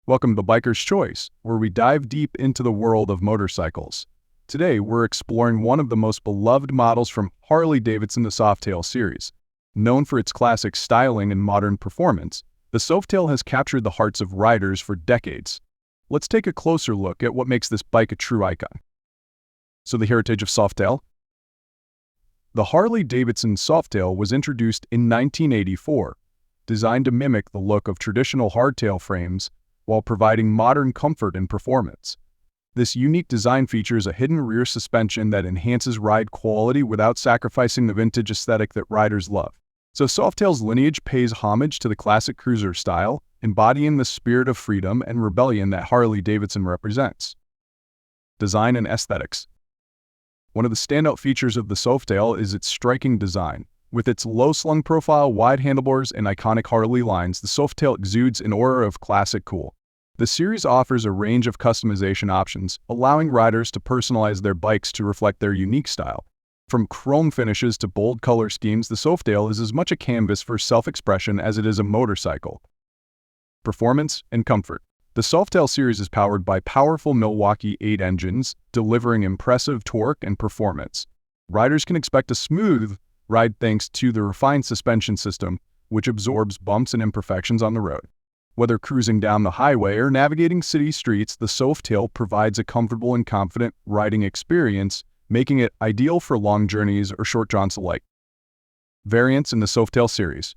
Welcome to Biker's Choice, where we dive deep into the world of motorcycles. Today, we're exploring one of the most beloved models from Harley-Davidson the Softail series. Known for its classic styling and modern performance, the Softail has captured the hearts of riders for decades. Let's take a closer look at what makes this bike a true icon. So the heritage of Softail? The Harley-Davidson Softail was introduced in 1984, designed to mimic the look of traditional hardtail frames while providing modern comfort and performance. This unique design features a hidden rear suspension that enhances ride quality without sacrificing the vintage aesthetic that riders love. So Softail's Lineage pays homage to the classic cruiser style, embodying the spirit of freedom and rebellion that Harley-Davidson represents. Design and aesthetics. One of the standout features of the Softail is its striking design. With its low-slung profile, wide handlebars, and iconic Harley lines, the Softail exudes an aura of classic cool. The series offers a range of customization options, allowing riders to personalize their bikes to reflect their unique style. From chrome finishes to bold color schemes, the Softail is as much a canvas for self-expression as it is a motorcycle. Performance and comfort. The Softail series is powered by powerful Milwaukee 8 engines, delivering impressive torque and performance. Riders can expect a smooth ride thanks to the refined suspension system, which absorbs bumps and imperfections on the road. Whether cruising down the highway or navigating city streets, the Softail provides a comfortable and confident riding experience, making it ideal for long journeys or short jaunts alike. Variants in the Softail series.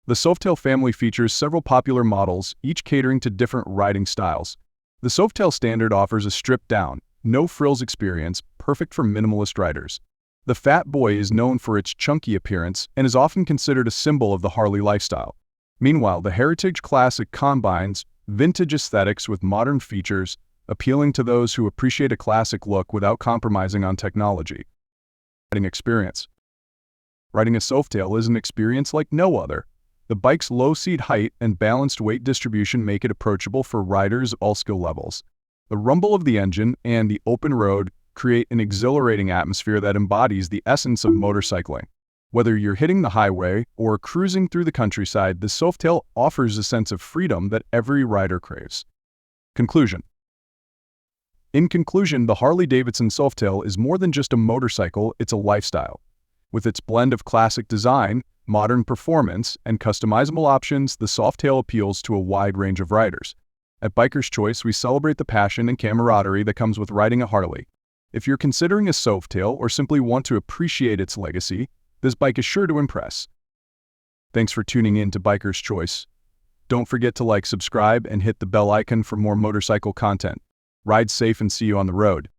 The Softail family features several popular models, each catering to different riding styles. The Softail Standard offers a stripped-down, no-frills experience, perfect for minimalist riders. The Fat Boy is known for its chunky appearance and is often considered a symbol of the Harley lifestyle. Meanwhile, the Heritage Classic combines vintage aesthetics with modern features, appealing to those who appreciate a classic look without compromising on technology. Riding experience. Riding a Softail is an experience like no other. The bike's low seat height and balanced weight distribution make it approachable for riders of all skill levels. The rumble of the engine and the open road create an exhilarating atmosphere that embodies the essence of motorcycling. Whether you're hitting the highway or cruising through the countryside, the Softail offers a sense of freedom that every rider craves. Conclusion. In conclusion, the Harley-Davidson Softail is more than just a motorcycle, it's a lifestyle. With its blend of classic design, modern performance, and customizable options, the Softail appeals to a wide range of riders. At Biker's Choice, we celebrate the passion and camaraderie that comes with riding a Harley. If you're considering a Softail or simply want to appreciate its legacy, this bike is sure to impress. Thanks for tuning in to Biker's Choice. Don't forget to like, subscribe, and hit the bell icon for more motorcycle content. Ride safe and see you on the road.